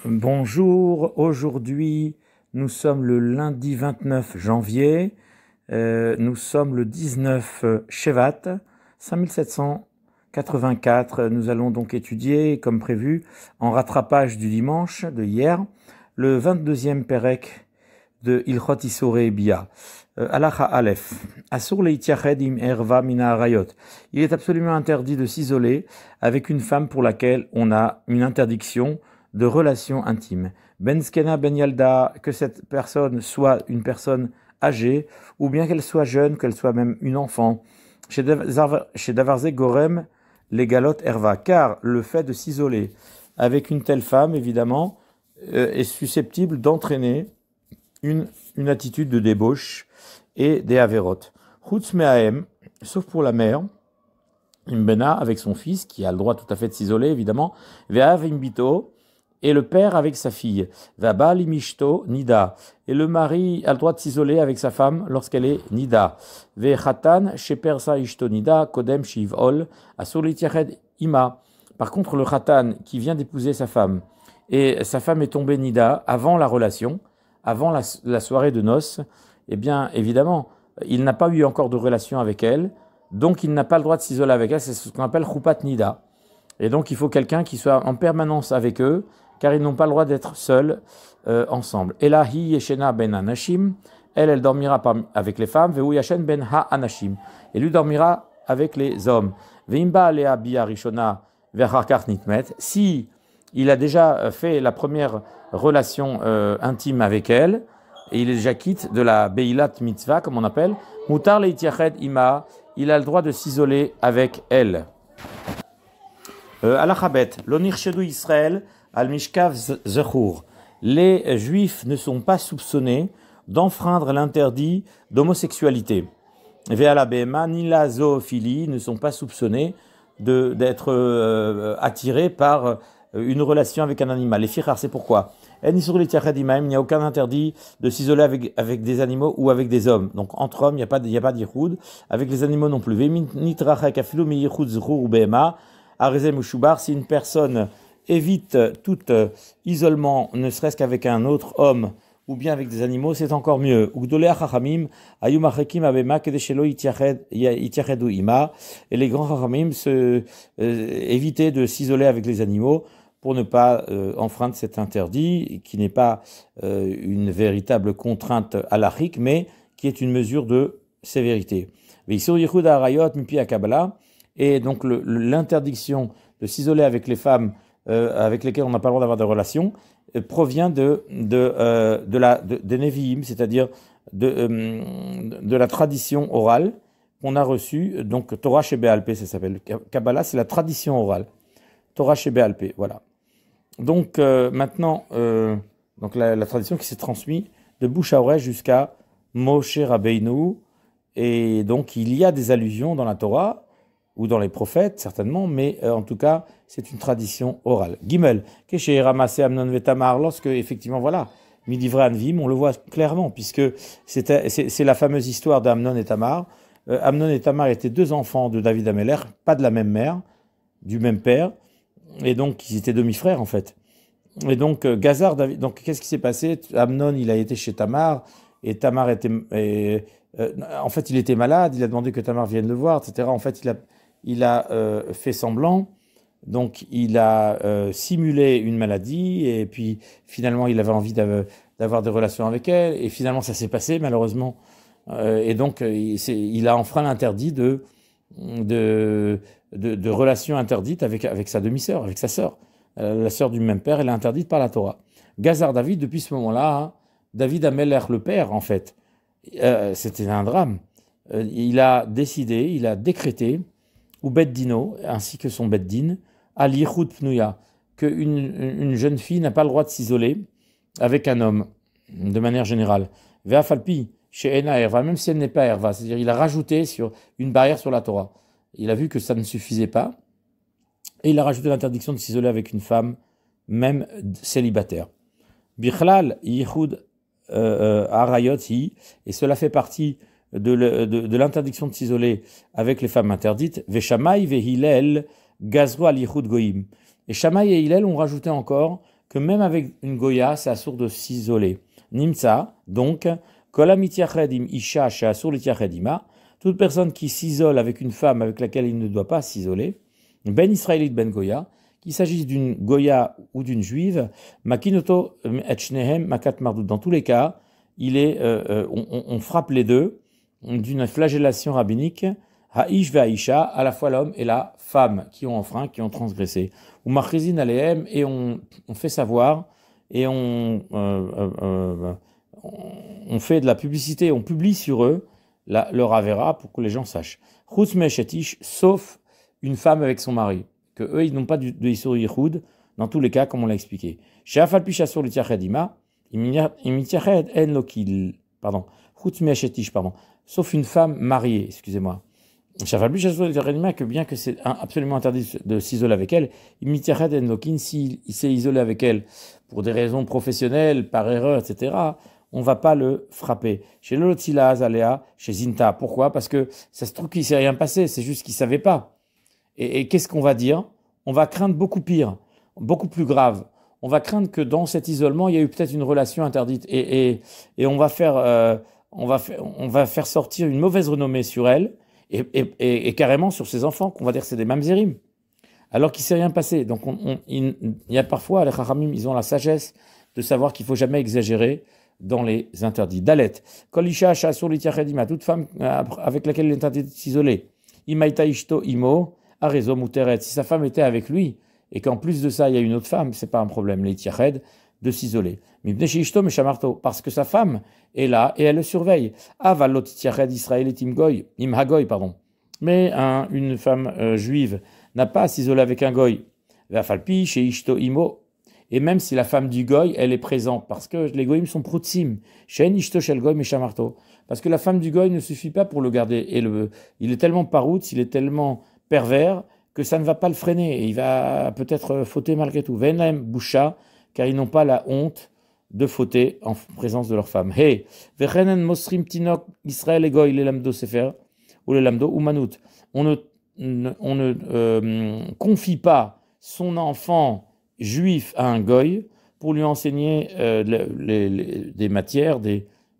Bonjour, aujourd'hui nous sommes le lundi 29 janvier, nous sommes le 19 Shevat 5784. Nous allons donc étudier, comme prévu, en rattrapage du dimanche de hier, le 22e Perek de Ilchot Isorei Bia. Halacha Aleph. Asur leitiached im erva mina harayot. Il est absolument interdit de s'isoler avec une femme pour laquelle on a une interdiction de relation intime. Ben skena ben yalda, que cette personne soit une personne âgée, ou bien qu'elle soit jeune, qu'elle soit même une enfant. Chez Davarze Gorem, les galotes erva, car le fait de s'isoler avec une telle femme, évidemment, est susceptible d'entraîner une attitude de débauche et des avérotes. Chutz me'ahem, sauf pour la mère, imbena avec son fils, qui a le droit tout à fait de s'isoler, évidemment, ve'av imbito, et le père avec sa fille, ve'abal imishto nida, et le mari a le droit de s'isoler avec sa femme lorsqu'elle est nida, ve'chatan shepersa ishto nida, kodem shivol, asur litiached ima. Par contre, le khatan qui vient d'épouser sa femme, et sa femme est tombée nida avant la relation, avant la soirée de noces, eh bien, évidemment, il n'a pas eu encore de relation avec elle, donc il n'a pas le droit de s'isoler avec elle, c'est ce qu'on appelle Chupat Nida. Et donc, il faut quelqu'un qui soit en permanence avec eux, car ils n'ont pas le droit d'être seuls ensemble. Elahi Yeshena ben Anashim, elle dormira avec les femmes, Vehu Yashen ben Ha-Anashim, et lui dormira avec les hommes. Veimba Alea Bia Rishona Verharkar Nitmet, si il a déjà fait la première relation intime avec elle, et il est déjà quitte de la Beilat Mitzvah, comme on appelle, Mutar leitiached ima, il a le droit de s'isoler avec elle. Alachabet, l'onir shedou Israël, al mishkav zechur. Les Juifs ne sont pas soupçonnés d'enfreindre l'interdit d'homosexualité. Ve'ala behema ni la zoophilie ne sont pas soupçonnés d'être attirés par une relation avec un animal. Les fichar, c'est pourquoi il n'y a aucun interdit de s'isoler avec des animaux ou avec des hommes. Donc entre hommes, il n'y a pas d'yichoud. Avec les animaux non plus. Si une personne évite tout isolement, ne serait-ce qu'avec un autre homme ou bien avec des animaux, c'est encore mieux. Et les grands chachamim évitaient de s'isoler avec les animaux pour ne pas enfreindre cet interdit, qui n'est pas une véritable contrainte halachique, mais qui est une mesure de sévérité. Et donc l'interdiction de s'isoler avec les femmes avec lesquelles on n'a pas le droit d'avoir des relations provient des Nevi'im, c'est-à-dire de la tradition orale qu'on a reçue, donc Torah chez Béalpé, ça s'appelle. Kabbalah, c'est la tradition orale. Torah chez Béalpé, voilà. Donc maintenant, donc la tradition qui s'est transmise de bouche à oreille jusqu'à Moshe Rabbeinu, et donc il y a des allusions dans la Torah ou dans les prophètes certainement, mais en tout cas c'est une tradition orale. Gimel, Keshe Ramassé Amnon Vetamar, lorsque effectivement voilà, Midivra Anvim, on le voit clairement puisque c'est la fameuse histoire d'Amnon et Tamar. Amnon et Tamar étaient deux enfants de David Améler, pas de la même mère, du même père. Et donc, ils étaient demi-frères, en fait. Et donc, Gazar, David, donc, qu'est-ce qui s'est passé? Amnon, il a été chez Tamar, et Tamar était, en fait, il était malade, il a demandé que Tamar vienne le voir, etc. En fait, il a fait semblant, donc, il a simulé une maladie, et puis, finalement, il avait envie d'avoir des relations avec elle, et finalement, ça s'est passé, malheureusement. Et donc, il a enfreint l'interdit de relations interdites avec sa demi-sœur, avec sa sœur. La sœur du même père, elle est interdite par la Torah. Gazar David, depuis ce moment-là, hein, David Améler, le père, en fait, c'était un drame. Il a décidé, il a décrété, ou Beddino, ainsi que son Beddin, à l'Yichud Pnouya, qu'une jeune fille n'a pas le droit de s'isoler avec un homme, de manière générale. Ve'afalpi, chez Ena Erva, même si elle n'est pas Erva, c'est-à-dire il a rajouté sur une barrière sur la Torah. Il a vu que ça ne suffisait pas, et il a rajouté l'interdiction de s'isoler avec une femme, même célibataire. Bichlal yichud arayoti, et cela fait partie de l'interdiction de s'isoler avec les femmes interdites. Veshamay vehilel gazro al yichud goyim. Et Shammai et Hillel ont rajouté encore que même avec une goya, c'est assour de s'isoler. Nimtsa, donc, kolamitiached im isha she'asur litiached ima, toute personne qui s'isole avec une femme avec laquelle il ne doit pas s'isoler, ben israélite ben goya, qu'il s'agisse d'une goya ou d'une juive, makinoto et shnehem makat mardout. Dans tous les cas, on frappe les deux d'une flagellation rabbinique, ha'ish ve'aisha, à la fois l'homme et la femme qui ont enfreint, qui ont transgressé. Ou machrizin alehem, et on fait savoir, et on fait de la publicité, on publie sur eux leur avera pour que les gens sachent. Chutz me'eshetish, sauf une femme avec son mari, que eux ils n'ont pas de Isur Yichud, dans tous les cas, comme on l'a expliqué. She'afal pi shasur l'itiached ima, imitiached en lokil, pardon, chutz me'eshetish, pardon, sauf une femme mariée, excusez-moi. She'afal pi shasur l'itiached ima, que bien que c'est absolument interdit de s'isoler avec elle, imitiached en lokin, s'il s'est isolé avec elle pour des raisons professionnelles, par erreur, etc., on ne va pas le frapper. Chez Lotila Azalea, chez Zinta. Pourquoi? Parce que ça se trouve qu'il ne s'est rien passé, c'est juste qu'il ne savait pas. Et qu'est-ce qu'on va dire? On va craindre beaucoup pire, beaucoup plus grave. On va craindre que dans cet isolement, il y a eu peut-être une relation interdite. Et on va faire sortir une mauvaise renommée sur elle, et carrément sur ses enfants, qu'on va dire que c'est des mamzerim, alors qu'il ne s'est rien passé. Donc il y a parfois, les Chachamim, ils ont la sagesse de savoir qu'il ne faut jamais exagérer dans les interdits. Dalet, Kolisha Shasur Litiachedima, toute femme avec laquelle il est interdit de s'isoler. Imaita Ishto Imo, Arezo Muteret. Si sa femme était avec lui, et qu'en plus de ça, il y a une autre femme, c'est pas un problème, l'Itiached, de s'isoler. Mibneshi Ishto Meshamarto, parce que sa femme est là et elle le surveille. Avalot Itiached Israël et Imhagoy, pardon. Mais une femme juive n'a pas à s'isoler avec un goy. Vafalpi, chez Ishto Imo. Et même si la femme du goy, elle est présente, parce que les goyim sont proutsim, shen ishto shel goy meshamarto, parce que la femme du goy ne suffit pas pour le garder. Et il est tellement parout, il est tellement pervers, que ça ne va pas le freiner. Et il va peut-être fauter malgré tout. Venlaem boucha, car ils n'ont pas la honte de fauter en présence de leur femme. Hey, vechenen mosrim tinok Israël et goy le lamdo sefer, ou le lamdo ou manout. On ne confie pas son enfant juif à un goy pour lui enseigner des matières,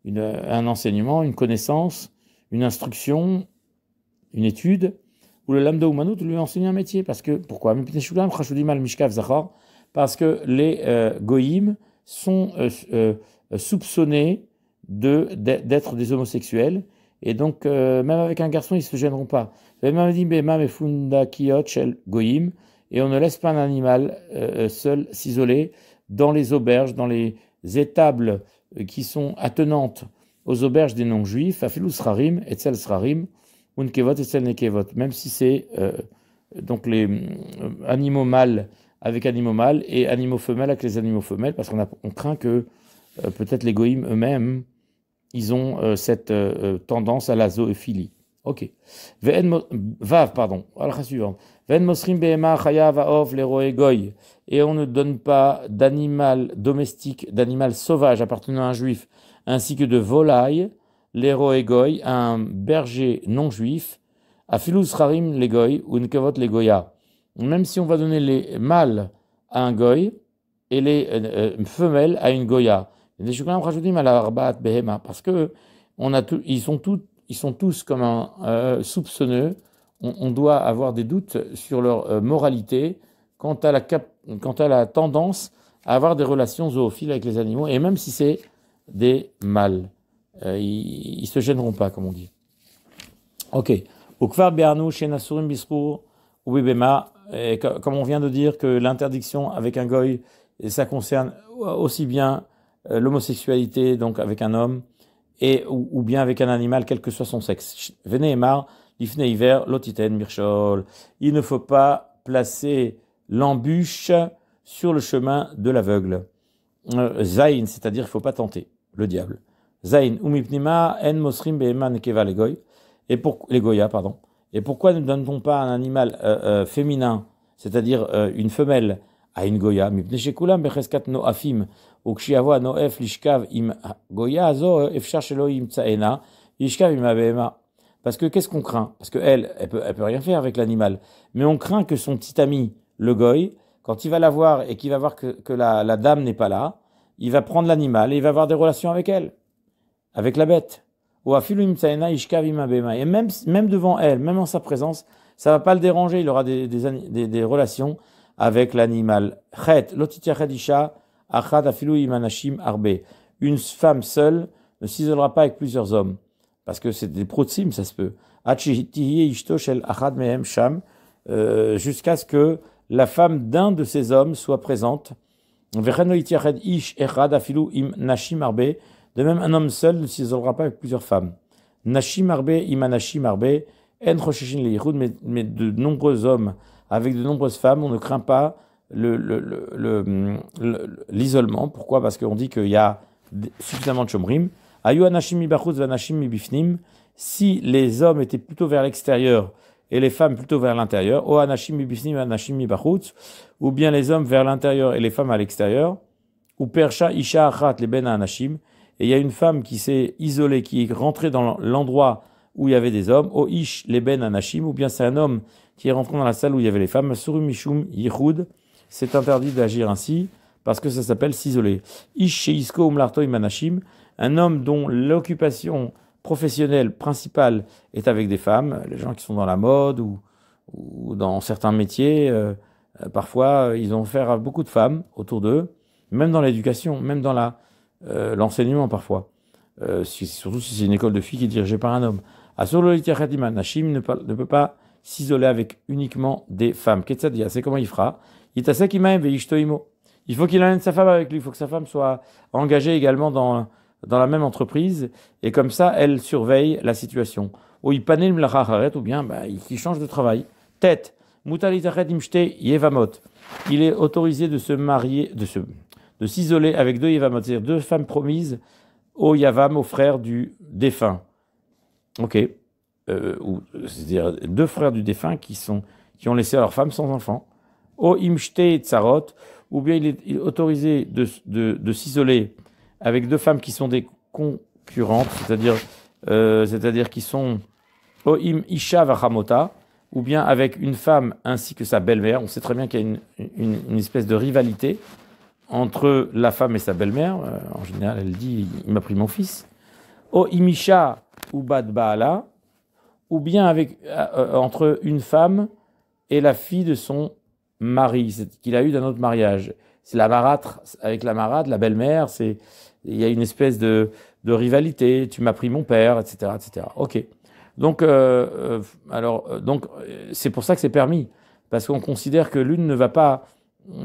un enseignement, une connaissance, une instruction, une étude, ou le lamda oumanut lui enseigner un métier. Parce que, pourquoi? Parce que les goyim sont soupçonnés d'être des homosexuels, et donc même avec un garçon, ils ne se gêneront pas. Et on ne laisse pas un animal seul s'isoler dans les auberges, dans les étables qui sont attenantes aux auberges des non-juifs, afilou srarim, etzel srarim, unkevot, etzel nekevot, même si c'est donc les animaux mâles avec animaux mâles et animaux femelles avec les animaux femelles, parce qu'on craint que peut-être les goïms eux-mêmes, ils ont cette tendance à la zoophilie. Ok. Vav, pardon. Alors, suivante. Et on ne donne pas d'animal domestique, d'animal sauvage appartenant à un juif, ainsi que de volaille, l'héroégoy, un berger non juif, à filous rarim les goy, ou nkevot les goya. Même si on va donner les mâles à un goy et les femelles à une goya. Parce que ils sont tous comme soupçonneux. On doit avoir des doutes sur leur moralité quant à la tendance à avoir des relations zoophiles avec les animaux, et même si c'est des mâles. Ils ne se gêneront pas, comme on dit. Ok. Comme on vient de dire que l'interdiction avec un goy, ça concerne aussi bien l'homosexualité, donc avec un homme, ou bien avec un animal, quel que soit son sexe. Veneemar, l'ifne hiver, lotiten mirchol. Il ne faut pas placer l'embûche sur le chemin de l'aveugle. Zain, c'est-à-dire il ne faut pas tenter le diable. Zain, umipnima, en mosrim behema nekeva legoy. Et pour les goya, pardon. Et pourquoi ne donne-t-on pas un animal féminin, c'est-à-dire une femelle, à une goya? Mipne shekulam becheskat noafim. Parce que qu'est-ce qu'on craint? Parce qu'elle peut rien faire avec l'animal. Mais on craint que son petit ami, le goy, quand il va la voir et qu'il va voir que la dame n'est pas là, il va prendre l'animal et il va avoir des relations avec elle, avec la bête. Ou afilu imtsaena ishkav im abema. Et même devant elle, même en sa présence, ça va pas le déranger, il aura des relations avec l'animal. Chet, lotitiachet isha, achad afilu im anashim arbe. Une femme seule ne s'isolera pas avec plusieurs hommes. Parce que c'est des protsim, ça se peut. Jusqu'à ce que la femme d'un de ces hommes soit présente. De même, un homme seul ne s'isolera pas avec plusieurs femmes. Nashim arbe ima nashim arbe, en chosheshin leyichud, mais de nombreux hommes avec de nombreuses femmes, on ne craint pas l'isolement. Pourquoi? Parce qu'on dit qu'il y a suffisamment de chomrim. Ayu anashim mibachutz vanashim mibifnim. Si les hommes étaient plutôt vers l'extérieur et les femmes plutôt vers l'intérieur, o anashim mibifnim anashim mibachutz, ou bien les hommes vers l'intérieur et les femmes à l'extérieur, ou persha isha achat les ben anashim, et il y a une femme qui s'est isolée, qui est rentrée dans l'endroit où il y avait des hommes, o ish les ben anashim, ou bien c'est un homme qui est rentré dans la salle où il y avait les femmes, suru mishum yichud, c'est interdit d'agir ainsi parce que ça s'appelle s'isoler. Ish sheisko umlarto imanashim, un homme dont l'occupation professionnelle principale est avec des femmes, les gens qui sont dans la mode ou dans certains métiers, parfois ils ont affaire à beaucoup de femmes autour d'eux, même dans l'éducation, même dans l'enseignement parfois, surtout si c'est une école de filles qui est dirigée par un homme. Asololitiachatima Nashim ne peut pas s'isoler avec uniquement des femmes. Ketsadia, c'est comment il fera. Il faut qu'il emmène sa femme avec lui, il faut que sa femme soit engagée également dans la même entreprise, et comme ça, elle surveille la situation. Ou il ou bien il change de travail. Tête. Il est autorisé de se marier, de s'isoler avec deux yevamot, c'est-à-dire deux femmes promises au yavam, au frère du défunt. Ok. C'est-à-dire deux frères du défunt qui ont laissé leur femme sans enfant. Au imshte tsarot, ou bien il est autorisé de s'isoler avec deux femmes qui sont des concurrentes, c'est-à-dire qui sont au im isha vachamota, ou bien avec une femme ainsi que sa belle-mère. On sait très bien qu'il y a une espèce de rivalité entre la femme et sa belle-mère. En général, elle dit « il m'a pris mon fils ». O imisha ou bad baala, ou bien entre une femme et la fille de son mari, qu'il a eu d'un autre mariage. C'est la marâtre avec la marâtre, la belle-mère, il y a une espèce de rivalité, tu m'as pris mon père, etc., etc. Ok. Donc, c'est pour ça que c'est permis, parce qu'on considère que l'une ne va pas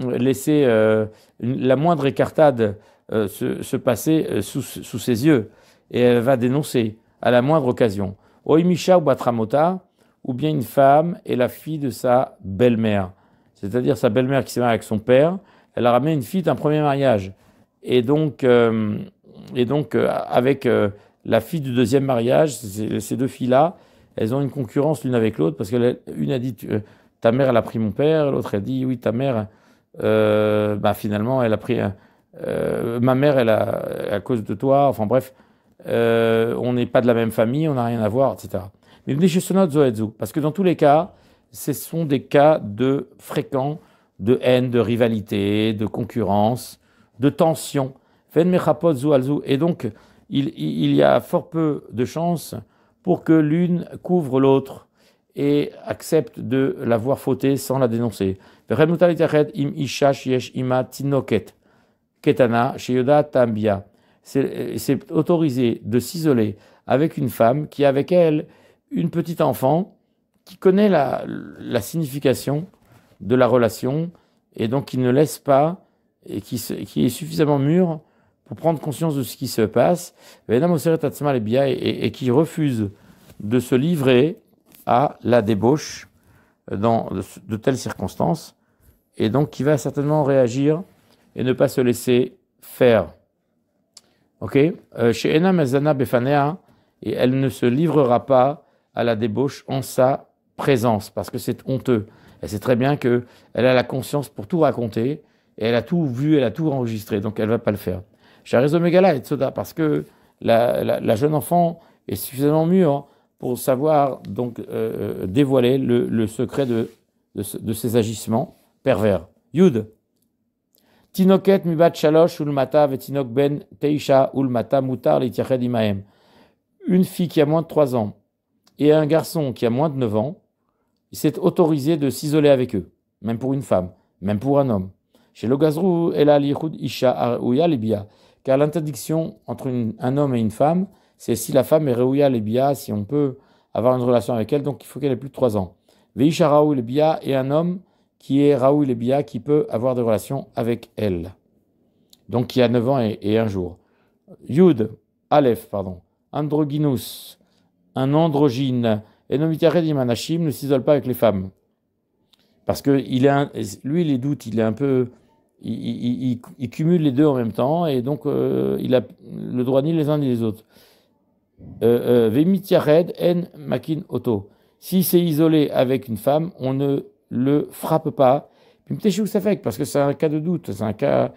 laisser la moindre écartade se passer sous ses yeux, et elle va dénoncer à la moindre occasion. Oimisha ou Batramota, ou bien une femme est la fille de sa belle-mère, c'est-à-dire sa belle-mère qui s'est mariée avec son père, elle a ramené une fille d'un premier mariage, et donc avec la fille du deuxième mariage, ces deux filles-là, elles ont une concurrence l'une avec l'autre, parce qu'une a dit ta mère elle a pris mon père, l'autre a dit oui ta mère, finalement elle a pris ma mère elle a à cause de toi, enfin bref, on n'est pas de la même famille, on n'a rien à voir, etc. Mais parce que dans tous les cas, ce sont des cas fréquents de haine, de rivalité, de concurrence, de tension. Et donc, il y a fort peu de chances pour que l'une couvre l'autre et accepte de la voir fauter sans la dénoncer. C'est autorisé de s'isoler avec une femme qui a avec elle une petite enfant qui connaît la signification de la relation et donc qui ne laisse pas et qui est suffisamment mûr pour prendre conscience de ce qui se passe et qui refuse de se livrer à la débauche dans de telles circonstances et donc qui va certainement réagir et ne pas se laisser faire. Ok, chez Ena Mezana Befanea, et elle ne se livrera pas à la débauche en sa présence, parce que c'est honteux. Elle sait très bien qu'elle a la conscience pour tout raconter, et elle a tout vu, elle a tout enregistré, donc elle ne va pas le faire. Chez Arezo Megala et Tsoda, parce que la jeune enfant est suffisamment mûre pour savoir donc dévoiler le secret de ses agissements pervers. Yud. Tinoket mibat shalosh ulmata vetinok ben teisha ulmata mutar litiached imaem. Une fille qui a moins de 3 ans et un garçon qui a moins de 9 ans, c'est autorisé de s'isoler avec eux, même pour une femme, même pour un homme. Chez le Gazrou, elle a l'Ichud Isha Aouya Libya, car l'interdiction entre un homme et une femme, c'est si la femme est Reouya Libya, si on peut avoir une relation avec elle, donc il faut qu'elle ait plus de 3 ans. Veisha Raoul Libya et un homme qui est Raoul Libya, qui peut avoir des relations avec elle. Donc qui a 9 ans et un jour. Yud, Aleph, pardon. Androgynous, un androgyne. Et Nomitiaredim Anashim ne s'isole pas avec les femmes. Parce que lui, les doutes, il est un peu. Il cumule les deux en même temps, et donc il a le droit ni les uns ni les autres. Vemitiared en makin auto. S'il s'est isolé avec une femme, on ne le frappe pas. Parce que c'est un cas de doute, c'est un cas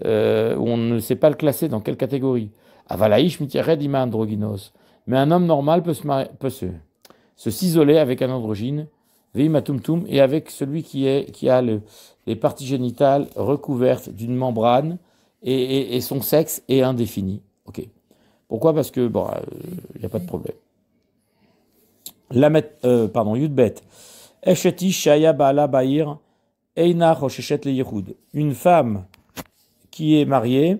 où on ne sait pas le classer dans quelle catégorie. Avalaïch mitiared ima androgynos. Mais un homme normal peut se s'isoler avec un androgyne, veimatumtum, et avec celui qui a les parties génitales recouvertes d'une membrane et son sexe est indéfini. Ok. Pourquoi? Parce que bon, il n'y a pas de problème. Yudbet. Esheti shaya baala bair eina rosheshet le yehud. Une femme qui est mariée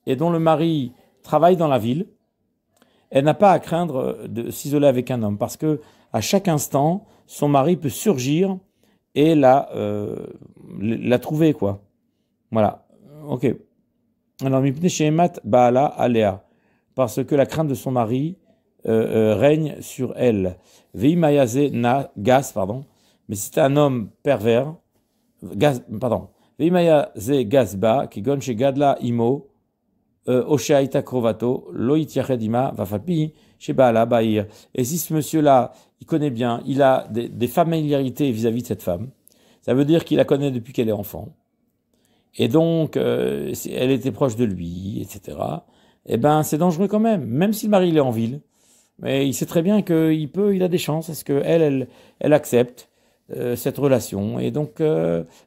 et dont le mari travaille dans la ville, elle n'a pas à craindre de s'isoler avec un homme parce que à chaque instant, son mari peut surgir et la trouver, quoi. Voilà. Ok. Alors, mipne shemat baala alea, parce que la crainte de son mari règne sur elle. Veimayaze na gas, pardon. Mais c'est un homme pervers. Veimayaze gasba qui gon chez gadla imo. Oshaita Krovato, Loïtiaredima, Vafapi, chez Baala Bahir. Et si ce monsieur-là, il connaît bien, il a des familiarités vis-à-vis de cette femme, ça veut dire qu'il la connaît depuis qu'elle est enfant. Et donc, elle était proche de lui, etc. Eh ben, c'est dangereux quand même si le mari il est en ville. Mais il sait très bien il a des chances, parce qu'elle accepte cette relation. Et donc,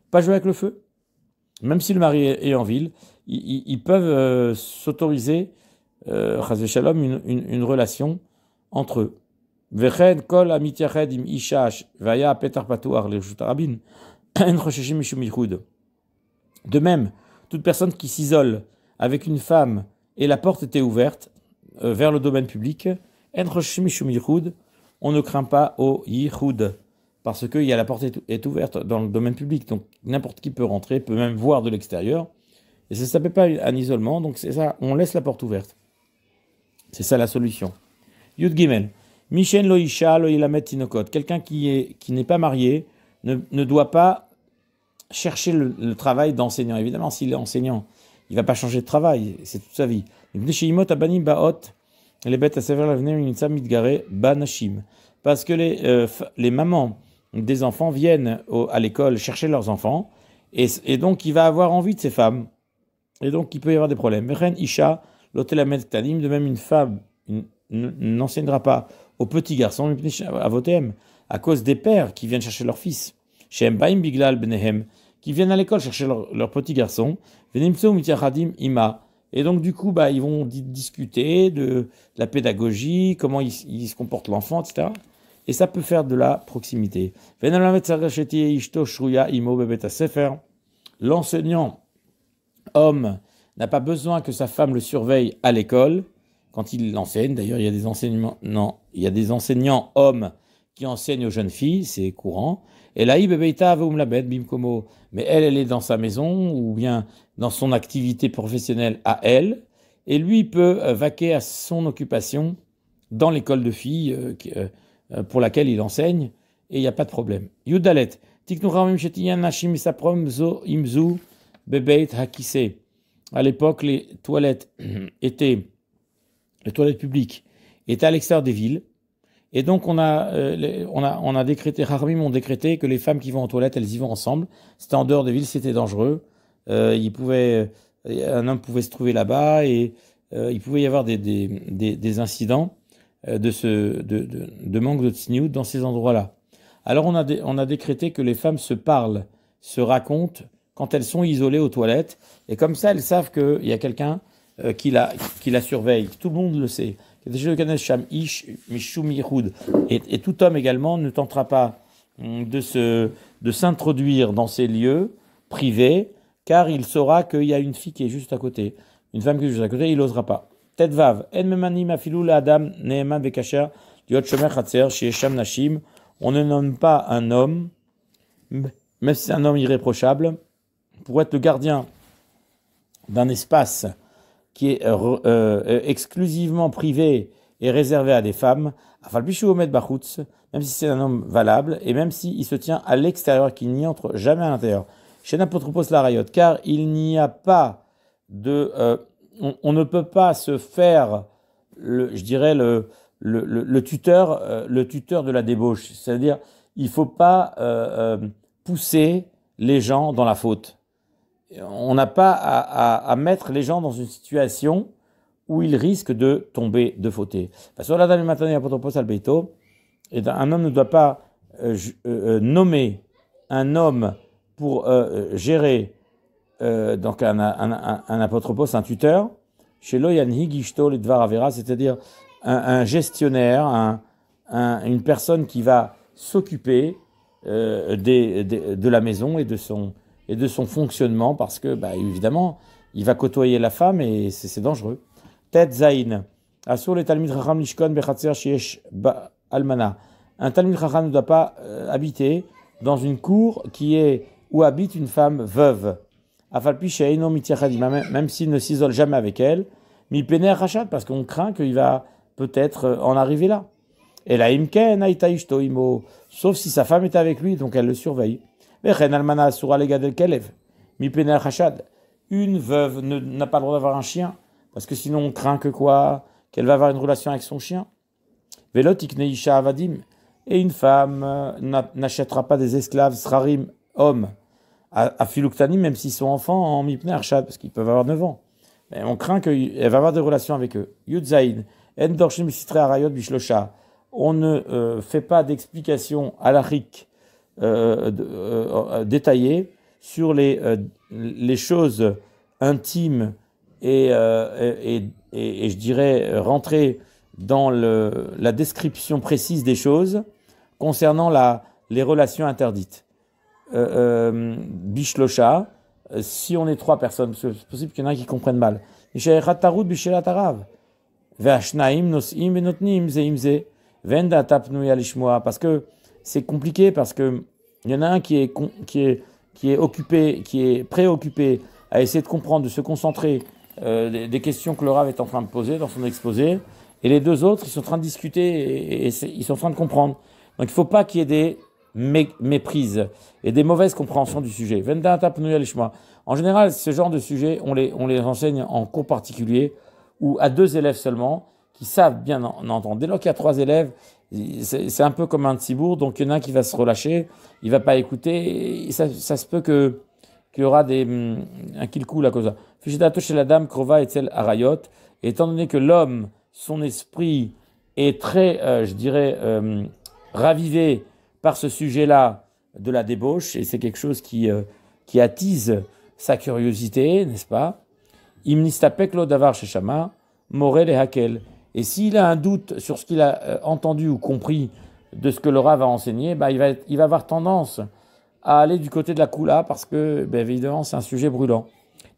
pas jouer avec le feu. Même si le mari est en ville, ils peuvent s'autoriser, chas v'shalom, une relation entre eux. Vechen kol amitiached im ishash vaya petar patuar l'irshut rabin en chosheshim mishum yichud. De même, toute personne qui s'isole avec une femme et la porte était ouverte vers le domaine public, en chosheshim mishum yichud, on ne craint pas au yichud. Parce que la porte est ouverte dans le domaine public, donc n'importe qui peut rentrer, peut même voir de l'extérieur, et ça ne s'appelle pas un isolement, donc c'est ça, on laisse la porte ouverte. C'est ça la solution. Yud Gimel, Mishen lo isha lo ilamet tinokot, quelqu'un qui n'est pas marié ne doit pas chercher le travail d'enseignant. Évidemment, s'il est enseignant, il ne va pas changer de travail, c'est toute sa vie. Parce que les mamans des enfants viennent à l'école chercher leurs enfants, et donc il va avoir envie de ces femmes, et donc il peut y avoir des problèmes. Isha, de même une femme n'enseignera pas aux petits garçons, à votem, à cause des pères qui viennent chercher leurs fils, qui viennent à l'école chercher leurs petits garçons, et donc du coup ils vont discuter de la pédagogie, comment il se comporte l'enfant, etc. Et ça peut faire de la proximité. L'enseignant homme n'a pas besoin que sa femme le surveille à l'école quand il l'enseigne. D'ailleurs, il y a des enseignants hommes qui enseignent aux jeunes filles, c'est courant. Et là, mais elle est dans sa maison ou bien dans son activité professionnelle à elle, et lui peut vaquer à son occupation dans l'école de filles pour laquelle il enseigne, et il n'y a pas de problème. Yudalet, à l'époque, les toilettes publiques étaient à l'extérieur des villes, et donc on a décrété, Haramim ont décrété que les femmes qui vont aux toilettes, elles y vont ensemble. C'était en dehors des villes, c'était dangereux. Un homme pouvait se trouver là-bas, et il pouvait y avoir des incidents de manque de tsniout dans ces endroits-là. Alors on a décrété que les femmes se parlent, se racontent quand elles sont isolées aux toilettes. Et comme ça, elles savent qu'il y a quelqu'un qui la surveille. Tout le monde le sait. Et tout homme également ne tentera pas de s'introduire dans ces lieux privés, car il saura qu'il y a une fille qui est juste à côté, une femme qui est juste à côté, il n'osera pas. Tête vav. En memanim afilou la adam neeman vekacher diot shomer chatzer shiesham nashim. On ne nomme pas un homme, même si c'est un homme irréprochable, pour être le gardien d'un espace qui est exclusivement privé et réservé à des femmes, même si c'est un homme valable, et même s'il se tient à l'extérieur, qu'il n'y entre jamais à l'intérieur. Chez Napotropos la Rayot, car il n'y a pas de... on ne peut pas se faire, je dirais, le tuteur de la débauche. C'est-à-dire, il ne faut pas pousser les gens dans la faute. On n'a pas à mettre les gens dans une situation où ils risquent de tomber, de fauter. Parce que un homme ne doit pas nommer un homme pour gérer donc un apotropos, un tuteur, chez Loyanhig Ishto Ledvar Avera, c'est-à-dire un gestionnaire, une personne qui va s'occuper de la maison et de son fonctionnement, parce que, évidemment, il va côtoyer la femme et c'est dangereux. Tet Zain. Asur le Talmid Chacham Lishkon Bechatzer Shiesh Almana. Un Talmid Chacham ne doit pas habiter dans une cour où habite une femme veuve. Afalpi Sheino Mitiachadima, même s'il ne s'isole jamais avec elle. Mi Pener Rachat, parce qu'on craint qu'il va peut-être en arriver là. Et la Imken Aita Ishto Imo, sauf si sa femme est avec lui, donc elle le surveille. Vechen Almana Asura Legadel Kelev. Mi Pener Rachat. Une veuve n'a pas le droit d'avoir un chien, parce que sinon on craint que quoi? Qu'elle va avoir une relation avec son chien. Velot Ikneisha Avadim. Et une femme n'achètera pas des esclaves srarim, hommes, à Filuktani, même s'ils sont enfants, en Mipner Arshad, parce qu'ils peuvent avoir 9 ans. Mais on craint qu'elle va avoir des relations avec eux. Yudzaïn, Endorshim Sitre Arayot Bishlosha. On ne fait pas d'explication halachique détaillée sur les choses intimes et je dirais rentrer dans la description précise des choses concernant les relations interdites. Bishlosha, si on est 3 personnes, c'est possible qu'il y en a qui comprennent mal. Parce que c'est compliqué, parce que il y en a un qui est occupé, qui est préoccupé à essayer de comprendre, de se concentrer des questions que le Rav est en train de poser dans son exposé, et les 2 autres, ils sont en train de discuter et ils sont en train de comprendre. Donc il ne faut pas qu'il y ait des méprises et des mauvaises compréhensions du sujet. En général, ce genre de sujet, on les enseigne en cours particulier ou à 2 élèves seulement qui savent bien en entendre. Dès lors qu'il y a 3 élèves, c'est un peu comme un tzibour, donc il y en a un qui va se relâcher, il ne va pas écouter, et ça se peut qu'il y aura un kilkoul à cause de ça. Fishidato chez la dame, krova et tel arayot, et étant donné que l'homme, son esprit est très, je dirais, ravivé par ce sujet-là de la débauche, et c'est quelque chose qui attise sa curiosité, n'est-ce pas? Imnistapek lo davar sheshama, morel et hakel. Et s'il a un doute sur ce qu'il a entendu ou compris de ce que le Rav va enseigner, il va avoir tendance à aller du côté de la Kula, parce que, évidemment, c'est un sujet brûlant.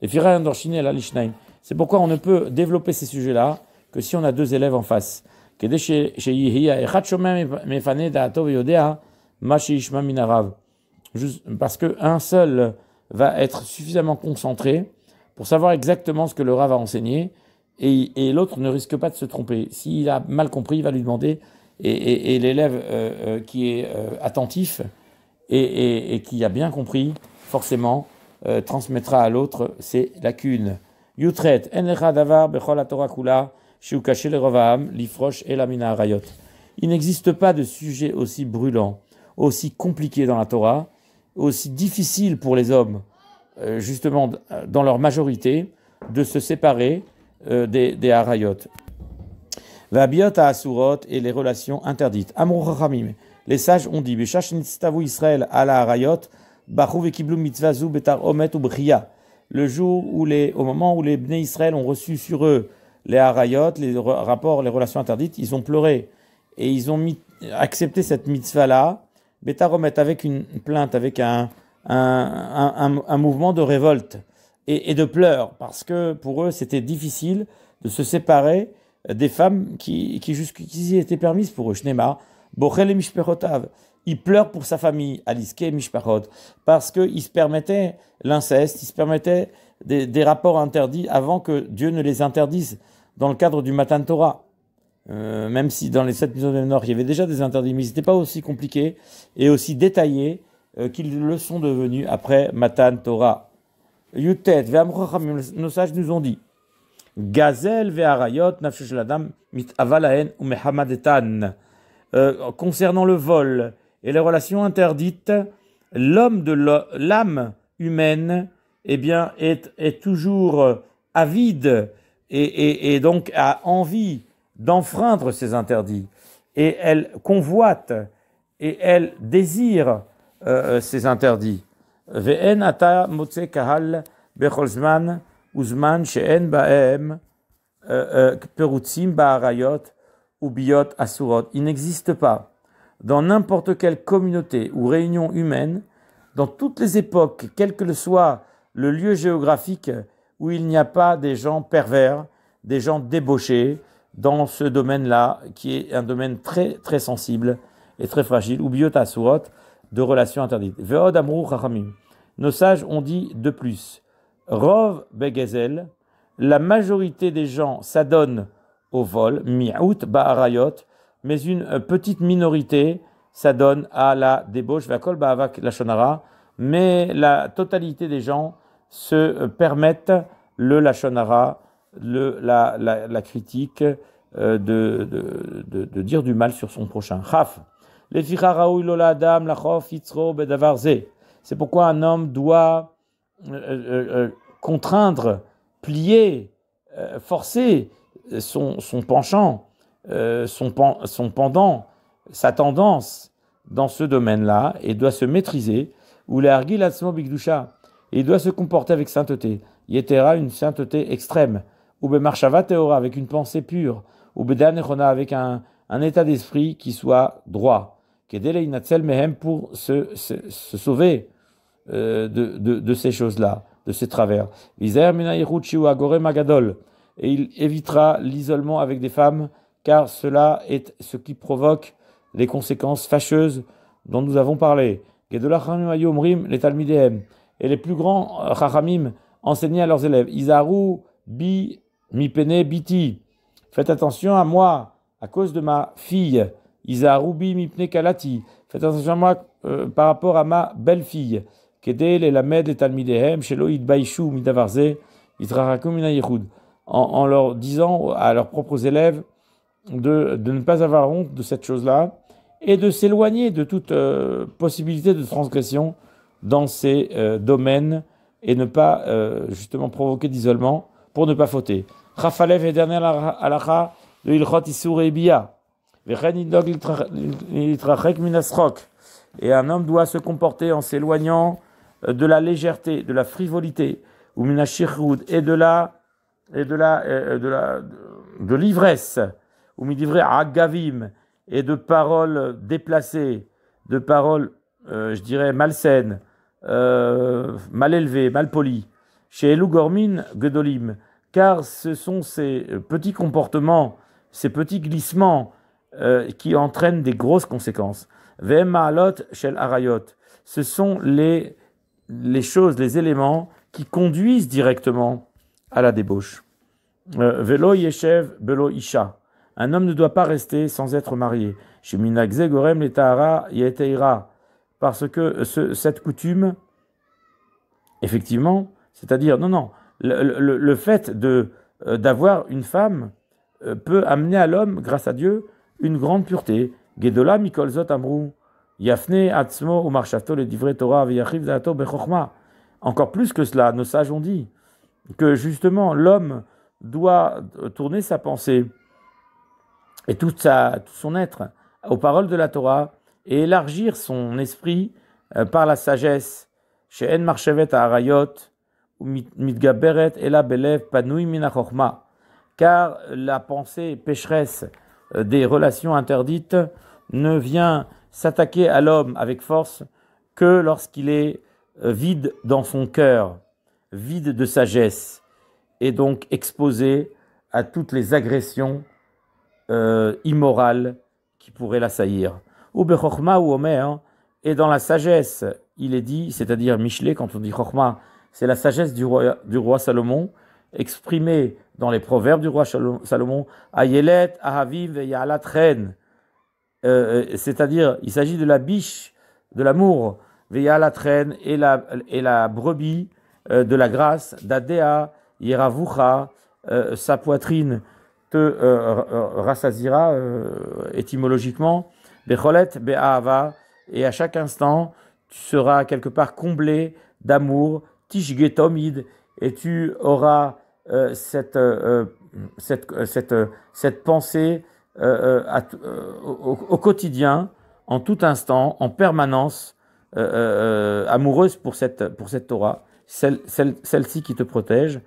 Et Fira Andorshine et la Lishnaim. C'est pourquoi on ne peut développer ces sujets-là que si on a 2 élèves en face. Parce qu'un seul va être suffisamment concentré pour savoir exactement ce que le Rav va enseigner, et l'autre ne risque pas de se tromper. S'il a mal compris, il va lui demander, et l'élève qui est attentif et qui a bien compris, forcément, transmettra à l'autre ses lacunes. Yutret, enlecha davar bechol haTorah kula, shiu kaché le rovaam, lifrosh et lamina arayot. Il n'existe pas de sujet aussi brûlant, aussi compliqué dans la Torah, aussi difficile pour les hommes, justement dans leur majorité, de se séparer des harayot. Vabiot à asurot et les relations interdites. Amrou chachamim. Les sages ont dit, B'shach nitztavu Israël ala harayot, Bachou vekiblu mitzvah zu betar omet ou bria. Le jour où au moment où les Bnei Israël ont reçu sur eux les harayot, les rapports, les relations interdites, ils ont pleuré et ils ont accepté cette mitzvah-là, betar omet, avec une plainte, avec un mouvement de révolte et de pleurs, parce que pour eux c'était difficile de se séparer des femmes qui jusqu'ici étaient permises pour eux. Shnema, bochel et mishperotav. Il pleure pour sa famille, Aliske et Mishpachot, parce qu'il se permettait l'inceste, il se permettait des rapports interdits avant que Dieu ne les interdise dans le cadre du Matan Torah. Même si dans les 7 maisons du Nord, il y avait déjà des interdits, mais ils n'étaient pas aussi compliqués et aussi détaillés qu'ils le sont devenus après Matan Torah. Yutet, nos sages nous ont dit, Gazel ve'arayot nafshu shel adam mit'ava lahen u'mehamadetan. Concernant le vol et les relations interdites, l'âme humaine, eh bien, est toujours avide et donc a envie d'enfreindre ces interdits. Et elle convoite et elle désire ces interdits. Ve'en ata motze kahal bechol zman uzman she'en ba'em perutzim ba'arayot ou biot asurot. Il n'existe pas dans n'importe quelle communauté ou réunion humaine, dans toutes les époques, quel que soit le lieu géographique, où il n'y a pas des gens pervers, des gens débauchés dans ce domaine-là, qui est un domaine très très sensible et très fragile, ou biot asurot, de relations interdites. Ve'od amrou chachamim. Nos sages ont dit de plus. Rov begezel, la majorité des gens s'adonnent au vol, mi'out ba'arayot, mais une petite minorité s'adonne à la débauche, va'kol ba'avak lachonara, mais la totalité des gens se permettent le lachonara, la critique, de dire du mal sur son prochain. Chaf. C'est pourquoi un homme doit contraindre, plier, forcer son penchant, son pendant, sa tendance dans ce domaine-là, et doit se maîtriser, ou l'argil atzmo bigdusha, et il doit se comporter avec sainteté. Yetera, une sainteté extrême, ou bemarshava teora, avec une pensée pure, ou bedanechona, avec un état d'esprit qui soit droit, kedele inatzel mehem, pour se sauver de ces choses-là, de ces travers. Vizer mina yiruchi ou agore magadol, et il évitera l'isolement avec des femmes, car cela est ce qui provoque les conséquences fâcheuses dont nous avons parlé. Gedolacham ayomrim les talmidehem, et les plus grands chachamim enseignaient à leurs élèves, Izaru bi mipene biti, faites attention à moi à cause de ma fille. Izaru bi mipne kalati, faites attention à moi par rapport à ma belle-fille. Kedel et lamed les talmidehem shelo idbaishu midavarze itrachakum mina yichud, en leur disant à leurs propres élèves de ne pas avoir honte de cette chose-là et de s'éloigner de toute possibilité de transgression dans ces domaines et ne pas justement provoquer d'isolement pour ne pas fauter. Chafalev et dernière halakha de Ilchot Isur et Biya. Et un homme doit se comporter en s'éloignant de la légèreté, de la frivolité, ou minashirud, et de l'ivresse, ou midivre agavim, et de paroles déplacées, de paroles, je dirais, malsaines, mal élevées, mal polies. Chez Elu Gormin Gedolim, car ce sont ces petits comportements, ces petits glissements qui entraînent des grosses conséquences. Ve'em ma'alot shel arayot, ce sont les choses, les éléments qui conduisent directement à la débauche. Velo yeshev belo isha, un homme ne doit pas rester sans être marié. Chez minagze gorem le tahara yeteira, parce que cette coutume, effectivement, c'est-à-dire, non, le fait d'avoir une femme peut amener à l'homme, grâce à Dieu, une grande pureté. Gedola mikol zot amru, yafne atzmo ou marchato le divrei Torah v'yachiv da'ato bechokma. Encore plus que cela, nos sages ont dit que justement l'homme doit tourner sa pensée et tout son être aux paroles de la Torah et élargir son esprit par la sagesse she'en marchevet ha'arayot ou mitgaberet ela belev panui min hachokma. Car la pensée pécheresse des relations interdites ne vient s'attaquer à l'homme avec force que lorsqu'il est vide dans son cœur, vide de sagesse, et donc exposé à toutes les agressions immorales qui pourraient l'assaillir. Ou bechokma ou omer, et dans la sagesse, il est dit, c'est-à-dire Michelet, quand on dit chokma, c'est la sagesse du roi Salomon, exprimée dans les proverbes du roi Salomon, Ayelet, Ahaviv, Ya'alat Ren, c'est-à-dire, il s'agit de la biche de l'amour, Ya'alat Ren, et la brebis de la grâce, Dadea, Yeravucha, sa poitrine te rassasira étymologiquement, Becholet, Be'ahava, et à chaque instant, tu seras quelque part comblé d'amour, Tishgetomid, et tu auras cette pensée au quotidien, en tout instant, en permanence, amoureuse pour cette Torah, celle-ci qui te protège.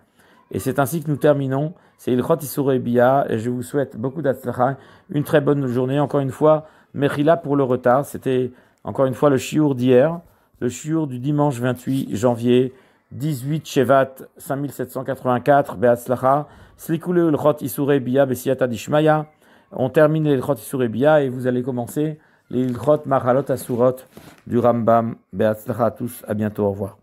Et c'est ainsi que nous terminons. C'est Ilchot Isurei Bia, et je vous souhaite beaucoup d'Atzlacha, une très bonne journée. Encore une fois, Mechila pour le retard. C'était encore une fois le shiur d'hier, le shiur du dimanche 28 janvier 18 Shevat 5784, Be'atzlacha, Slikule Ilchot Isurei Bia, Besiata Dishmaya. On termine les Ilchot Isurei Bia et vous allez commencer les Ilchot Machalot Asurot du Rambam. Be'atzlacha à tous, à bientôt, au revoir.